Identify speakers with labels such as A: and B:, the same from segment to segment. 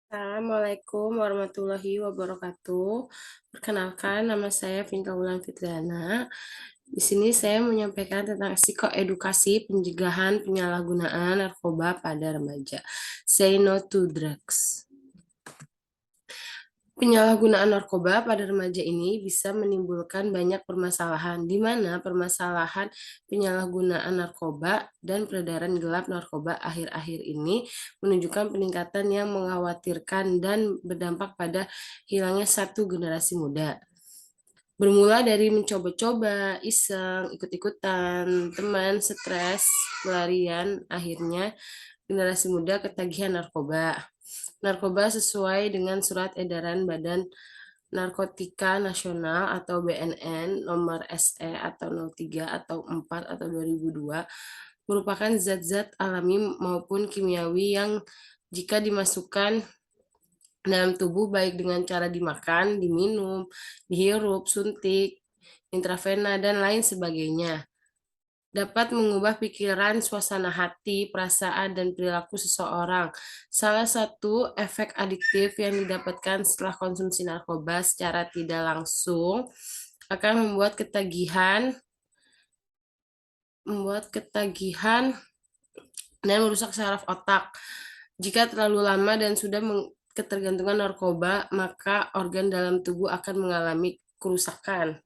A: Assalamualaikum warahmatullahi wabarakatuh. Perkenalkan, nama saya Vinka Wulan Fitriana. Di sini saya menyampaikan tentang psikoedukasi pencegahan penyalahgunaan narkoba pada remaja. Say no to drugs. Penyalahgunaan narkoba pada remaja ini bisa menimbulkan banyak permasalahan, di mana permasalahan penyalahgunaan narkoba dan peredaran gelap narkoba akhir-akhir ini menunjukkan peningkatan yang mengkhawatirkan dan berdampak pada hilangnya satu generasi muda. Bermula dari mencoba-coba, iseng, ikut-ikutan, teman, stres, pelarian, akhirnya generasi muda ketagihan narkoba. Narkoba sesuai dengan Surat Edaran Badan Narkotika Nasional atau BNN nomor SE atau 03 atau 4 atau 2002 merupakan zat-zat alami maupun kimiawi yang jika dimasukkan dalam tubuh baik dengan cara dimakan, diminum, dihirup, suntik, intravena, dan lain sebagainya dapat mengubah pikiran, suasana hati, perasaan, dan perilaku seseorang. Salah satu efek adiktif yang didapatkan setelah konsumsi narkoba secara tidak langsung akan membuat ketagihan dan merusak saraf otak. Jika terlalu lama dan sudah ketergantungan narkoba, maka organ dalam tubuh akan mengalami kerusakan,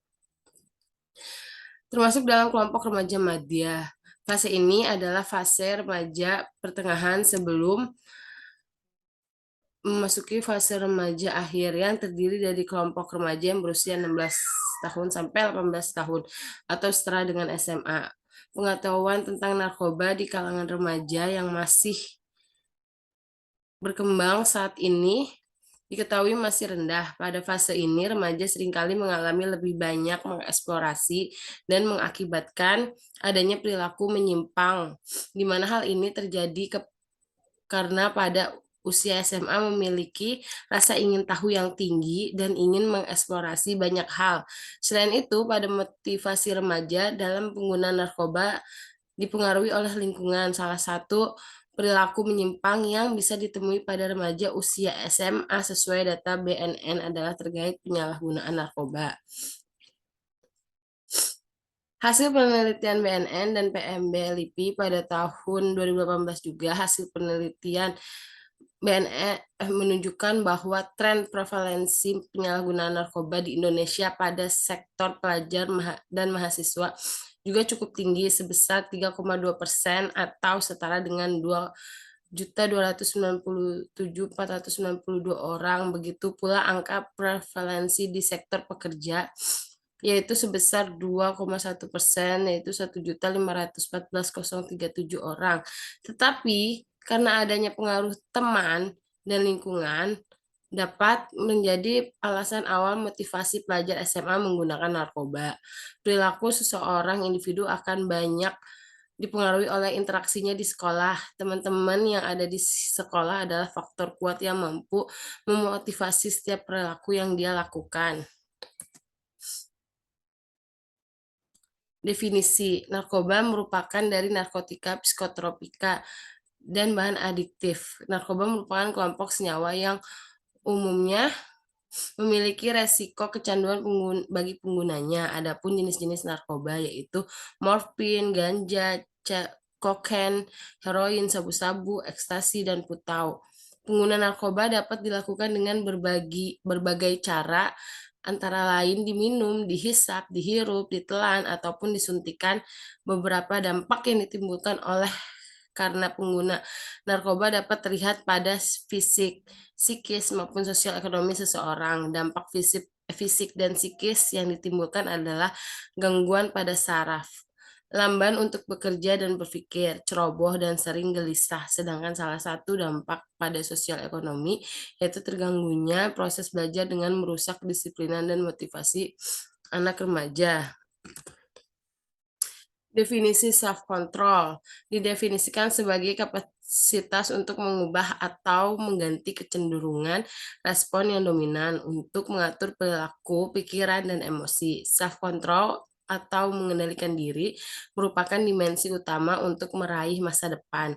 A: termasuk dalam kelompok remaja madya. Fase ini adalah fase remaja pertengahan sebelum memasuki fase remaja akhir yang terdiri dari kelompok remaja yang berusia 16 tahun sampai 18 tahun atau setara dengan SMA. Pengetahuan tentang narkoba di kalangan remaja yang masih berkembang saat ini diketahui masih rendah. Pada fase ini, remaja seringkali mengalami lebih banyak mengeksplorasi dan mengakibatkan adanya perilaku menyimpang, di mana hal ini terjadi karena pada usia SMA memiliki rasa ingin tahu yang tinggi dan ingin mengeksplorasi banyak hal. Selain itu, pada motivasi remaja dalam penggunaan narkoba dipengaruhi oleh lingkungan. Salah satu perilaku menyimpang yang bisa ditemui pada remaja usia SMA sesuai data BNN adalah terkait penyalahgunaan narkoba. Hasil penelitian BNN dan PMB LIPI pada tahun 2018 juga hasil penelitian BNN menunjukkan bahwa tren prevalensi penyalahgunaan narkoba di Indonesia pada sektor pelajar dan mahasiswa juga cukup tinggi sebesar 3,2% atau setara dengan 2.297.492 orang. Begitu pula angka prevalensi di sektor pekerja yaitu sebesar 2,1%, yaitu 1.514.037 orang. Tetapi karena adanya pengaruh teman dan lingkungan dapat menjadi alasan awal motivasi pelajar SMA menggunakan narkoba. Perilaku seseorang individu akan banyak dipengaruhi oleh interaksinya di sekolah. Teman-teman yang ada di sekolah adalah faktor kuat yang mampu memotivasi setiap perilaku yang dia lakukan. Definisi, narkoba merupakan dari narkotika psikotropika dan bahan adiktif. Narkoba merupakan kelompok senyawa yang umumnya memiliki resiko kecanduan bagi penggunanya. Adapun jenis-jenis narkoba yaitu morfin, ganja, kokain, heroin, sabu-sabu, ekstasi, dan putau. Penggunaan narkoba dapat dilakukan dengan berbagai cara, antara lain diminum, dihisap, dihirup, ditelan, ataupun disuntikan. Beberapa dampak yang ditimbulkan oleh karena pengguna narkoba dapat terlihat pada fisik, psikis, maupun sosial ekonomi seseorang. Dampak fisik dan psikis yang ditimbulkan adalah gangguan pada saraf, lamban untuk bekerja dan berpikir, ceroboh dan sering gelisah. Sedangkan salah satu dampak pada sosial ekonomi yaitu terganggunya proses belajar dengan merusak kedisiplinan dan motivasi anak remaja. Definisi self-control didefinisikan sebagai kapasitas untuk mengubah atau mengganti kecenderungan respon yang dominan untuk mengatur perilaku, pikiran, dan emosi. Self-control atau mengendalikan diri merupakan dimensi utama untuk meraih masa depan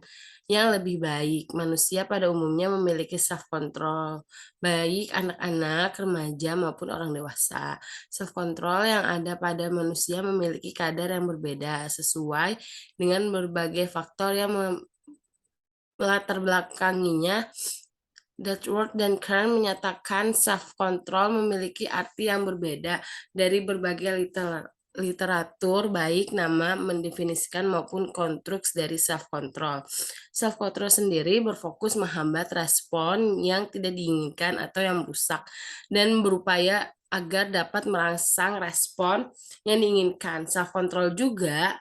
A: yang lebih baik. Manusia pada umumnya memiliki self control, baik anak-anak, remaja maupun orang dewasa. Self control yang ada pada manusia memiliki kadar yang berbeda sesuai dengan berbagai faktor yang melatar belakanginya. Duckworth dan Kern menyatakan self-control memiliki arti yang berbeda dari berbagai literatur, baik nama mendefinisikan maupun konstruksi dari self-control. Self-control sendiri berfokus menghambat respon yang tidak diinginkan atau yang merusak, dan berupaya agar dapat merangsang respon yang diinginkan. Self-control juga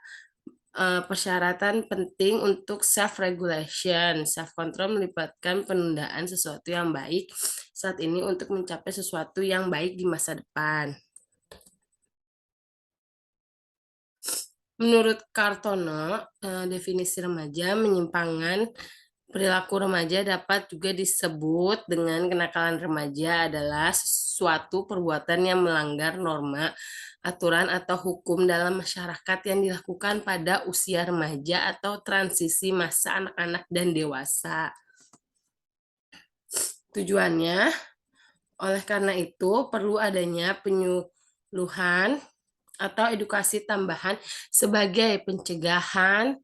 A: persyaratan penting untuk self-regulation. Self-control melibatkan penundaan sesuatu yang baik saat ini untuk mencapai sesuatu yang baik di masa depan. Menurut Kartono, definisi remaja, menyimpangan perilaku remaja dapat juga disebut dengan kenakalan remaja adalah suatu perbuatan yang melanggar norma, aturan, atau hukum dalam masyarakat yang dilakukan pada usia remaja atau transisi masa anak-anak dan dewasa. Tujuannya, oleh karena itu, perlu adanya penyuluhan atau edukasi tambahan sebagai pencegahan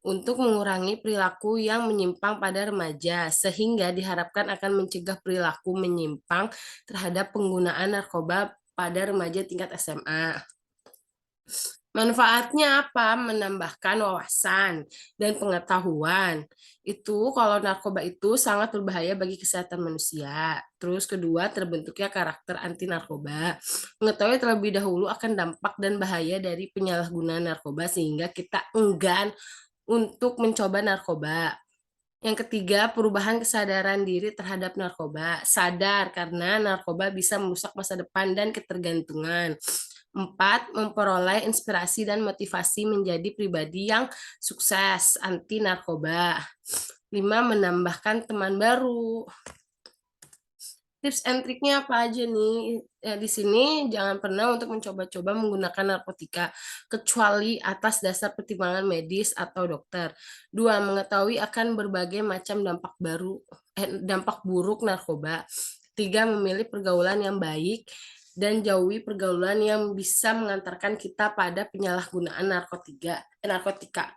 A: untuk mengurangi perilaku yang menyimpang pada remaja, sehingga diharapkan akan mencegah perilaku menyimpang terhadap penggunaan narkoba pada remaja tingkat SMA. Manfaatnya apa? Menambahkan wawasan dan pengetahuan. Itu kalau narkoba itu sangat berbahaya bagi kesehatan manusia. Terus kedua, terbentuknya karakter anti narkoba. Mengetahui terlebih dahulu akan dampak dan bahaya dari penyalahgunaan narkoba sehingga kita enggan untuk mencoba narkoba. Yang ketiga, perubahan kesadaran diri terhadap narkoba. Sadar karena narkoba bisa merusak masa depan dan ketergantungan. 4. Memperoleh inspirasi dan motivasi menjadi pribadi yang sukses anti narkoba. 5. Menambahkan teman baru. Tips and triknya apa aja nih? Ya, di sini jangan pernah untuk mencoba-coba menggunakan narkotika, kecuali atas dasar pertimbangan medis atau dokter. 2. Mengetahui akan berbagai macam dampak buruk narkoba. 3. Memilih pergaulan yang baik dan jauhi pergaulan yang bisa mengantarkan kita pada penyalahgunaan narkotika.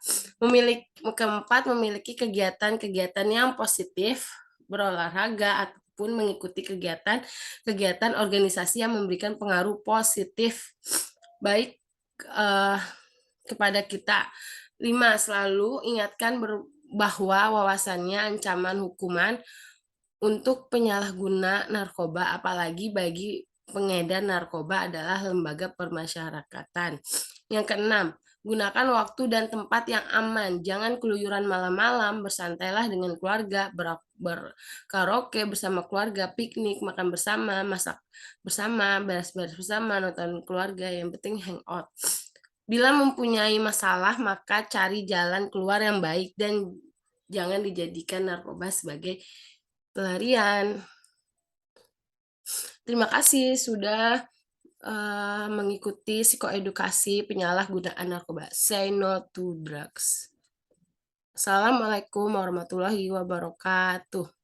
A: Keempat, memiliki kegiatan-kegiatan yang positif, berolahraga ataupun mengikuti kegiatan organisasi yang memberikan pengaruh positif baik kepada kita. 5. Selalu ingatkan bahwa wawasannya ancaman hukuman untuk penyalahguna narkoba, apalagi bagi pengedar narkoba adalah lembaga permasyarakatan. Yang keenam, gunakan waktu dan tempat yang aman. Jangan keluyuran malam-malam, bersantailah dengan keluarga, berkaraoke bersama keluarga, piknik, makan bersama, masak bersama, beres-beres bersama, nonton keluarga, yang penting hangout. Bila mempunyai masalah, maka cari jalan keluar yang baik dan jangan dijadikan narkoba sebagai pelarian. Terima kasih sudah mengikuti psikoedukasi penyalahgunaan narkoba. Say no to drugs. Assalamualaikum warahmatullahi wabarakatuh.